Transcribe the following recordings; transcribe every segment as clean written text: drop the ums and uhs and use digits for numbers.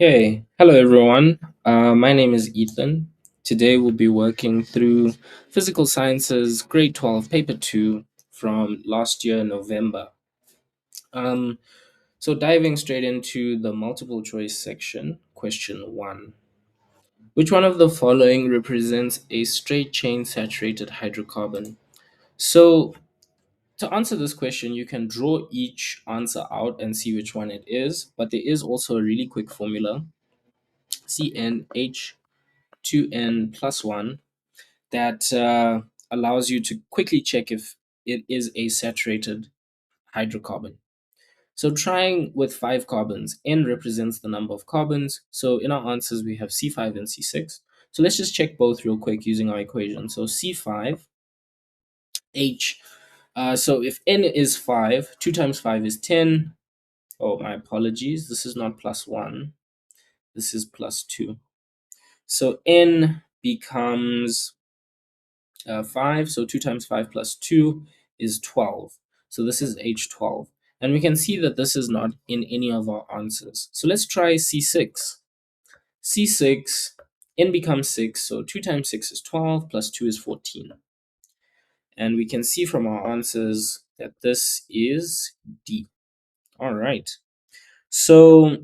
Hey, hello everyone. My name is Ethan. Today we'll be working through Physical Sciences Grade 12 Paper 2 from last year, November. Um, so, diving straight into the multiple choice section, question 1. Which one of the following represents a straight chain saturated hydrocarbon? So, to answer this question, you can draw each answer out and see which one it is, but there is also a really quick formula CnH 2n plus 1 that allows you to quickly check if it is a saturated hydrocarbon. So trying with 5 carbons, n represents the number of carbons. So in our answers, we have C5 and C6. So let's just check both real quick using our equation. So C5H. So if n is 5, 2 times 5 is 10. Oh, my apologies. This is not plus 1. This is plus 2. So n becomes 5. So 2 times 5 plus 2 is 12. So this is H12. And we can see that this is not in any of our answers. So let's try C6. C6, n becomes 6. So 2 times 6 is 12 plus 2 is 14. And we can see from our answers that this is D. All right. So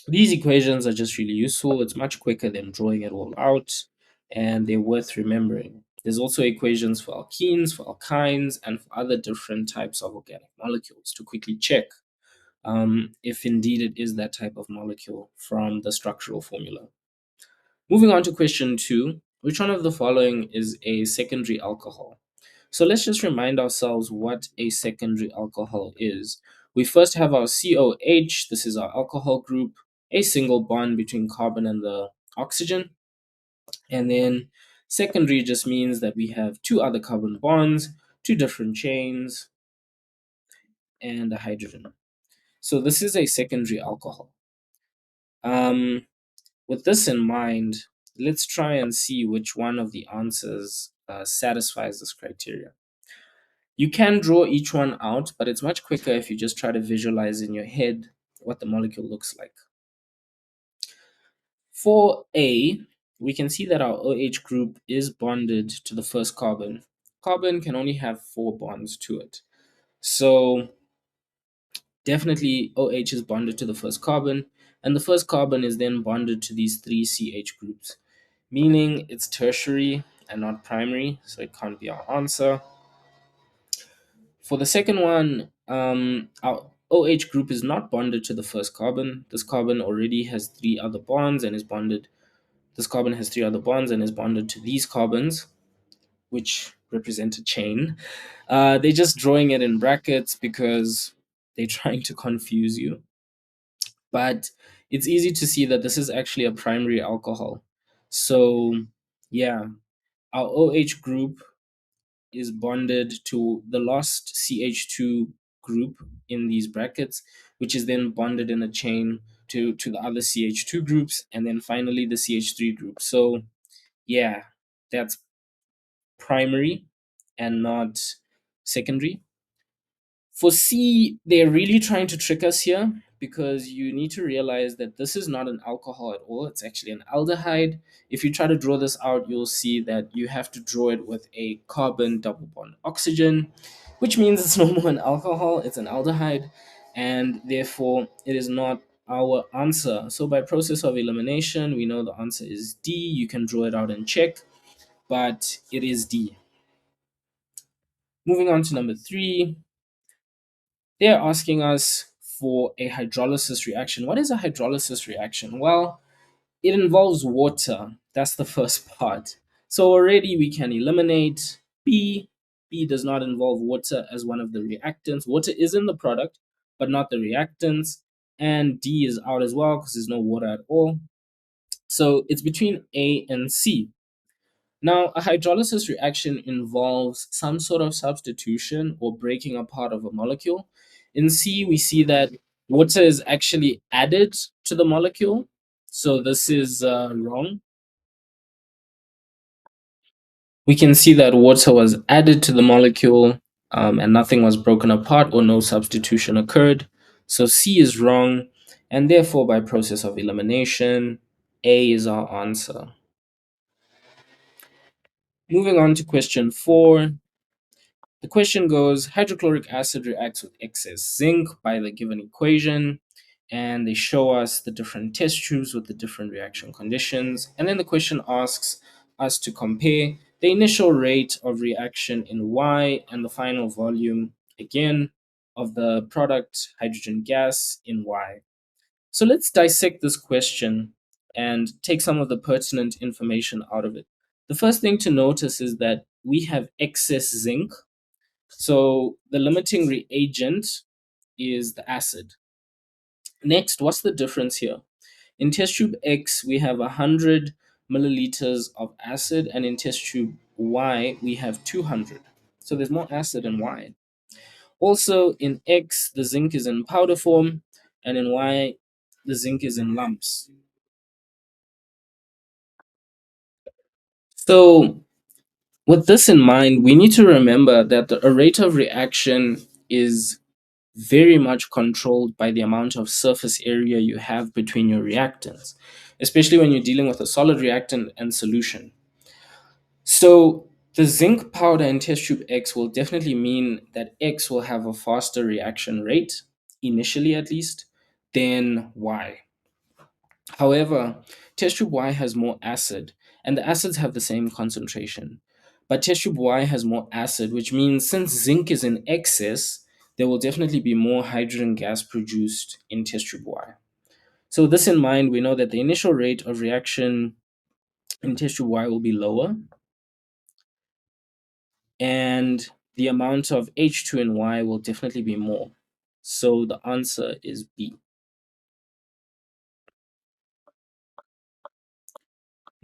these equations are just really useful. It's much quicker than drawing it all out, and they're worth remembering. There's also equations for alkenes, for alkynes, and for other different types of organic molecules to quickly check if indeed it is that type of molecule from the structural formula. Moving on to question 2, which one of the following is a secondary alcohol? So let's just remind ourselves what a secondary alcohol is. We first have our COH, this is our alcohol group, a single bond between carbon and the oxygen. And then secondary just means that we have two other carbon bonds, two different chains, and a hydrogen. So this is a secondary alcohol. With this in mind, let's try and see which one of the answers satisfies this criteria. You can draw each one out, but it's much quicker if you just try to visualize in your head what the molecule looks like. For A, we can see that our OH group is bonded to the first carbon. Carbon can only have 4 bonds to it. So definitely OH is bonded to the first carbon, and the first carbon is then bonded to these 3 CH groups, meaning it's tertiary and not primary, so it can't be our answer. For the second one, our OH group is not bonded to the first carbon. This carbon already has 3 other bonds and is bonded. This carbon has 3 other bonds and is bonded to these carbons, which represent a chain. They're just drawing it in brackets because they're trying to confuse you. But it's easy to see that this is actually a primary alcohol. So, yeah, our OH group is bonded to the last CH2 group in these brackets, which is then bonded in a chain to the other CH2 groups, and then finally the CH3 group. So, yeah, that's primary and not secondary. For C, they're really trying to trick us here because you need to realize that this is not an alcohol at all. It's actually an aldehyde. If you try to draw this out, you'll see that you have to draw it with a carbon double bond oxygen, which means it's no more an alcohol, it's an aldehyde, and therefore it is not our answer. So by process of elimination, we know the answer is D. You can draw it out and check, but it is D. Moving on to number 3, they're asking us for a hydrolysis reaction. What is a hydrolysis reaction? Well, it involves water. That's the first part. So already we can eliminate B. B does not involve water as one of the reactants. Water is in the product, but not the reactants. And D is out as well because there's no water at all. So it's between A and C. Now, a hydrolysis reaction involves some sort of substitution or breaking apart of a molecule. In C, we see that water is actually added to the molecule. So this is wrong. We can see that water was added to the molecule and nothing was broken apart or no substitution occurred. So C is wrong. And therefore, by process of elimination, A is our answer. Moving on to question 4. The question goes, hydrochloric acid reacts with excess zinc by the given equation, and they show us the different test tubes with the different reaction conditions. And then the question asks us to compare the initial rate of reaction in Y and the final volume, again, of the product hydrogen gas in Y. So let's dissect this question and take some of the pertinent information out of it. The first thing to notice is that we have excess zinc, so the limiting reagent is the acid. Next, what's the difference here? In test tube X, we have 100 milliliters of acid, and in test tube Y, we have 200. So there's more acid in Y. Also, in X, the zinc is in powder form, and in Y, the zinc is in lumps. So, with this in mind, we need to remember that the rate of reaction is very much controlled by the amount of surface area you have between your reactants, especially when you're dealing with a solid reactant and solution. So the zinc powder in test tube X will definitely mean that X will have a faster reaction rate, initially at least, than Y. However, test tube Y has more acid, and the acids have the same concentration. But test tube Y has more acid, which means since zinc is in excess, there will definitely be more hydrogen gas produced in test tube Y. So, with this in mind, we know that the initial rate of reaction in test tube Y will be lower, and the amount of H2 in Y will definitely be more. So, the answer is B.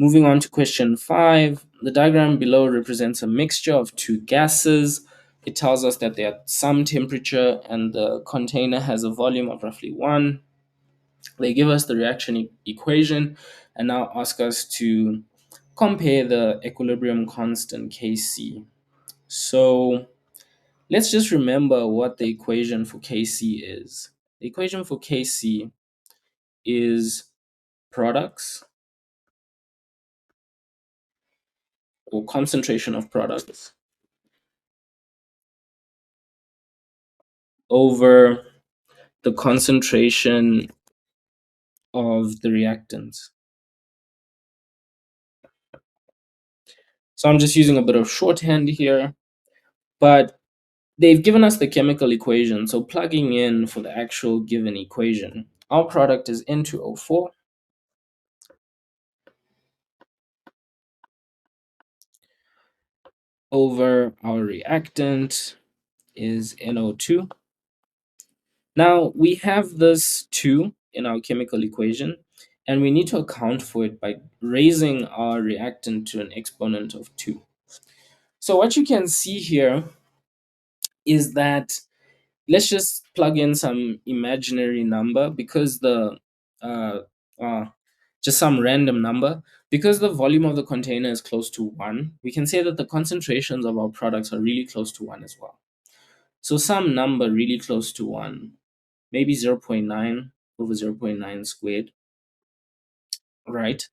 Moving on to question 5, the diagram below represents a mixture of two gases. It tells us that they're at some temperature and the container has a volume of roughly 1. They give us the reaction equation and now ask us to compare the equilibrium constant Kc. So let's just remember what the equation for Kc is. The equation for Kc is products or concentration of products over the concentration of the reactants. So I'm just using a bit of shorthand here, but they've given us the chemical equation. So plugging in for the actual given equation, our product is N2O4 over our reactant is NO2. Now we have this 2 in our chemical equation, and we need to account for it by raising our reactant to an exponent of 2. So what you can see here is that let's just plug in some imaginary number because the uh, uh, just some random number because the volume of the container is close to 1. We can say that the concentrations of our products are really close to 1 as well. So some number really close to 1, maybe 0.9 over 0.9 squared, right?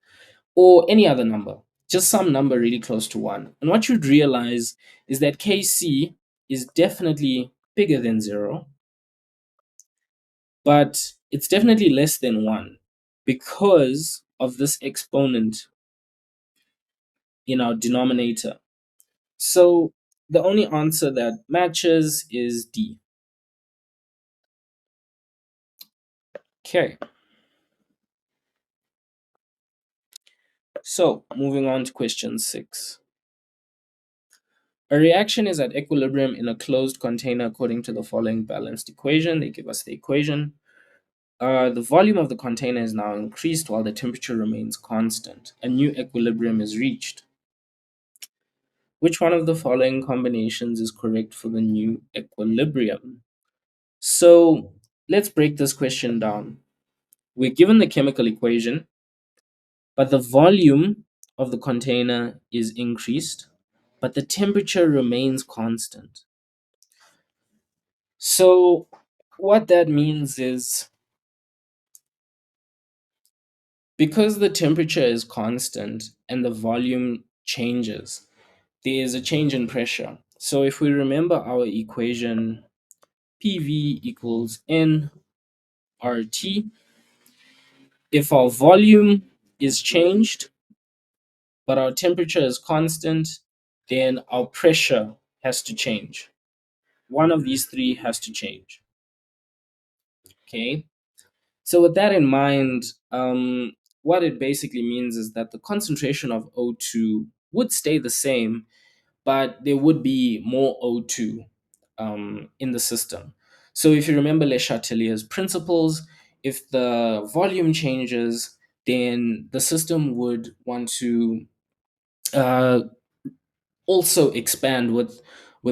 Or any other number, just some number really close to 1. And what you'd realize is that Kc is definitely bigger than 0, but it's definitely less than 1 because of this exponent in our denominator. So the only answer that matches is D. Okay, so moving on to question 6. A reaction is at equilibrium in a closed container according to the following balanced equation. They give us the equation. The volume of the container is now increased while the temperature remains constant. A new equilibrium is reached. Which one of the following combinations is correct for the new equilibrium? So let's break this question down. We're given the chemical equation, but the volume of the container is increased, but the temperature remains constant. So what that means is Because the temperature is constant and the volume changes, there is a change in pressure. So if we remember our equation, PV equals N RT, if our volume is changed but our temperature is constant, then our pressure has to change. One of these three has to change. Okay. So with that in mind, what it basically means is that the concentration of O2 would stay the same, but there would be more O2 in the system. So if you remember Le Chatelier's principles, if the volume changes, then the system would want to uh, also expand with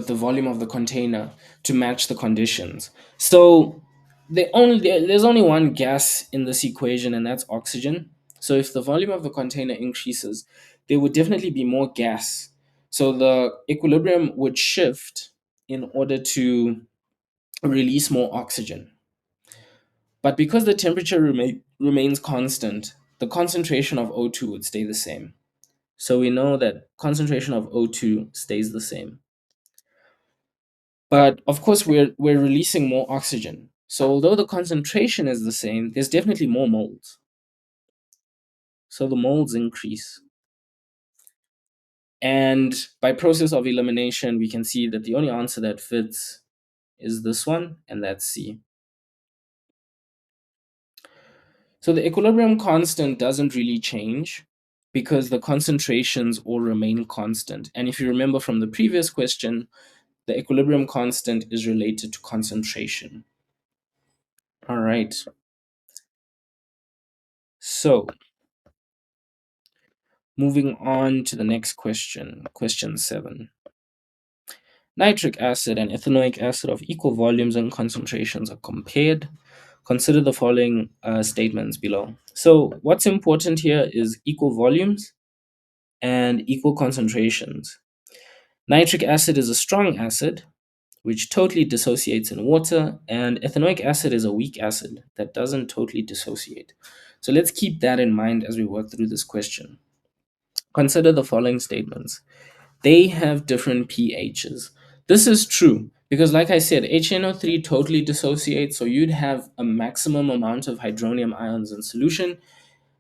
the volume of the container to match the conditions. So there's only one gas in this equation, and that's oxygen. So if the volume of the container increases, there would definitely be more gas. So the equilibrium would shift in order to release more oxygen. But because the temperature remains constant, the concentration of O2 would stay the same. So we know that concentration of O2 stays the same. But of course, we're releasing more oxygen. So although the concentration is the same, there's definitely more moles. So the moles increase. And by process of elimination, we can see that the only answer that fits is this one, and that's C. So the equilibrium constant doesn't really change because the concentrations all remain constant. And if you remember from the previous question, the equilibrium constant is related to concentration. All right. So moving on to the next question, question 7. Nitric acid and ethanoic acid of equal volumes and concentrations are compared. Consider the following statements below. So, what's important here is equal volumes and equal concentrations. Nitric acid is a strong acid which totally dissociates in water, and ethanoic acid is a weak acid that doesn't totally dissociate. So, let's keep that in mind as we work through this question. Consider the following statements. They have different pHs. This is true because, like I said, HNO3 totally dissociates, so you'd have a maximum amount of hydronium ions in solution,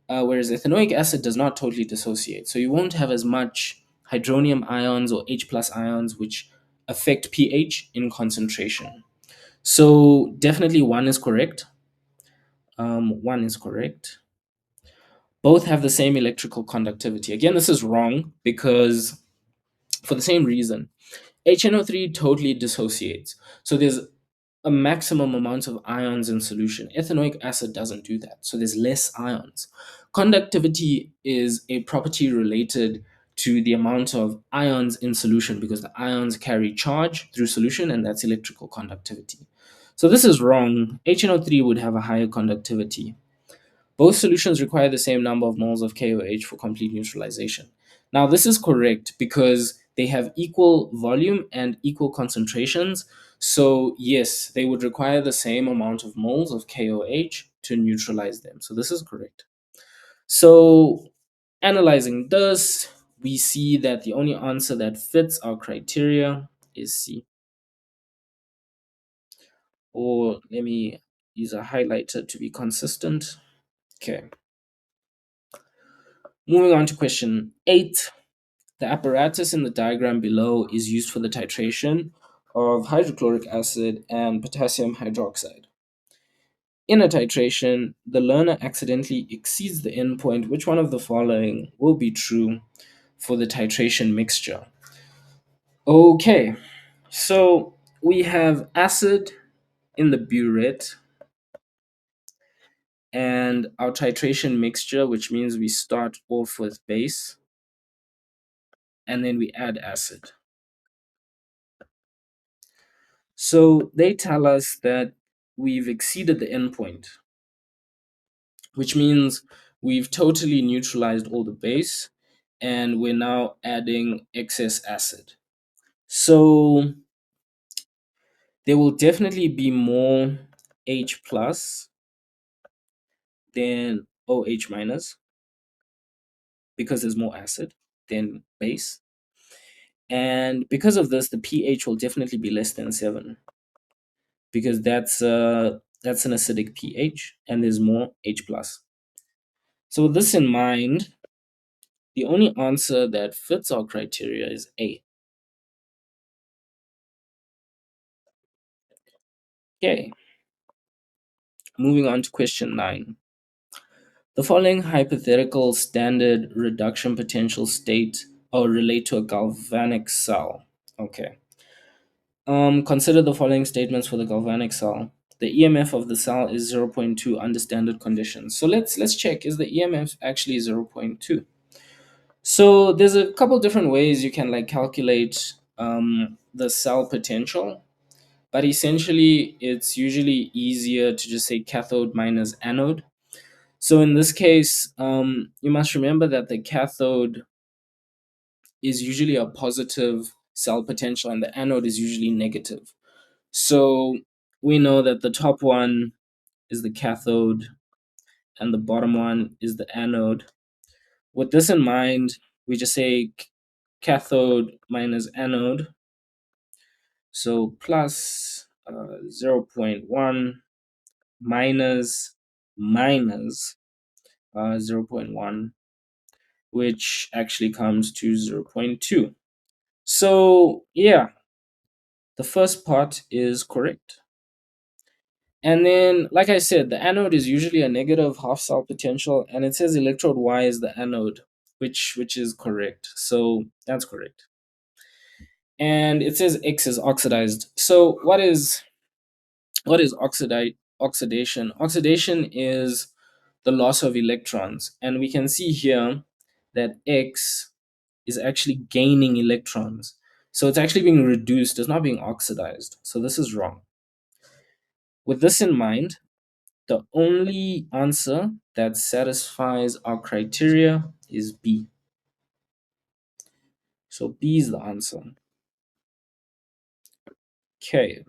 whereas ethanoic acid does not totally dissociate. So you won't have as much hydronium ions or H plus ions, which affect pH in concentration. So definitely one is correct. One is correct. Both have the same electrical conductivity. Again, this is wrong because for the same reason. HNO3 totally dissociates. So there's a maximum amount of ions in solution. Ethanoic acid doesn't do that. So there's less ions. Conductivity is a property related to the amount of ions in solution because the ions carry charge through solution, and that's electrical conductivity. So this is wrong. HNO3 would have a higher conductivity. Both solutions require the same number of moles of KOH for complete neutralization. Now, this is correct because they have equal volume and equal concentrations. So, yes, they would require the same amount of moles of KOH to neutralize them. So, this is correct. So, analyzing this, we see that the only answer that fits our criteria is C. Or let me use a highlighter to be consistent. Okay. Moving on to question 8. The apparatus in the diagram below is used for the titration of hydrochloric acid and potassium hydroxide. In a titration, the learner accidentally exceeds the endpoint. Which one of the following will be true for the titration mixture? Okay, so we have acid in the burette and our titration mixture, which means we start off with base and then we add acid. So they tell us that we've exceeded the endpoint, which means we've totally neutralized all the base and we're now adding excess acid. So there will definitely be more H plus than OH minus because there's more acid than base. And because of this, the pH will definitely be less than 7 because that's an acidic pH and there's more H plus. So with this in mind, the only answer that fits our criteria is A. Okay, moving on to question 9. The following hypothetical standard reduction potential state or relate to a galvanic cell. Okay. Consider the following statements for the galvanic cell. The EMF of the cell is zero point 0.2 under standard conditions. So let's check, is the EMF actually 0.2? So there's a couple different ways you can like calculate the cell potential, but essentially it's usually easier to just say cathode minus anode. So in this case, you must remember that the cathode is usually a positive cell potential and the anode is usually negative. So we know that the top one is the cathode and the bottom one is the anode. With this in mind, we just say cathode minus anode. So plus 0.1 minus 0.1, which actually comes to 0.2. So yeah, the first part is correct. And then, like I said, the anode is usually a negative half cell potential, and it says electrode Y is the anode, which is correct. So that's correct. And it says X is oxidized. So what is oxidation? Oxidation is the loss of electrons, and we can see here that X is actually gaining electrons. So it's actually being reduced, it's not being oxidized. So this is wrong. With this in mind, the only answer that satisfies our criteria is B. So B is the answer. Okay.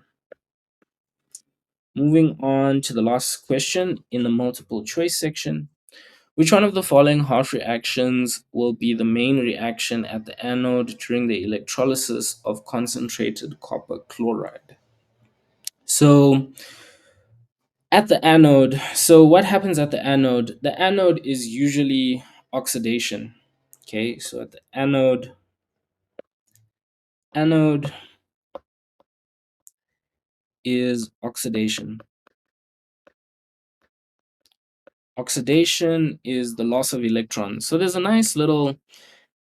Moving on to the last question in the multiple choice section. Which one of the following half reactions will be the main reaction at the anode during the electrolysis of concentrated copper chloride? So at the anode, so what happens at the anode? The anode is usually oxidation. Okay, so at the anode is oxidation. Oxidation is the loss of electrons. So there's a nice little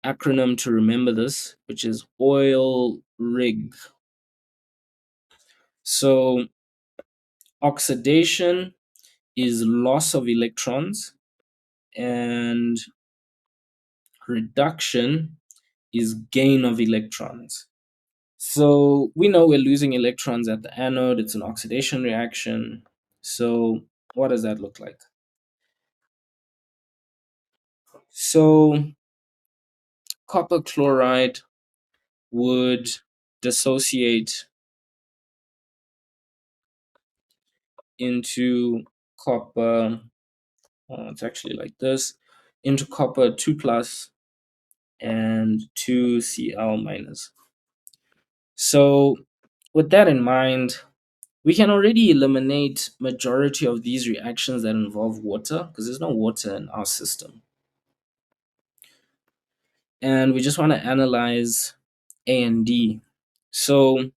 acronym to remember this, which is oil rig. So oxidation is loss of electrons and reduction is gain of electrons. So we know we're losing electrons at the anode, it's an oxidation reaction. So what does that look like? So copper chloride would dissociate into copper, it's actually like this, into copper 2 plus and 2Cl minus. So with that in mind, we can already eliminate majority of these reactions that involve water because there's no water in our system. And we just want to analyze A and D. So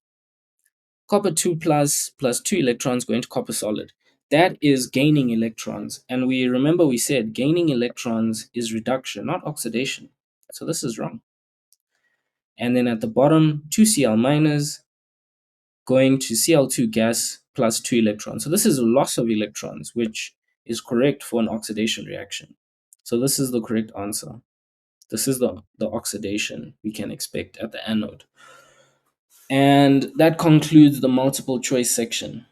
copper 2 plus 2 electrons going to copper solid. That is gaining electrons. And we remember we said gaining electrons is reduction, not oxidation. So this is wrong. And then at the bottom, 2Cl minus going to Cl2 gas plus 2 electrons. So this is a loss of electrons, which is correct for an oxidation reaction. So this is the correct answer. This is the oxidation we can expect at the anode. And that concludes the multiple choice section.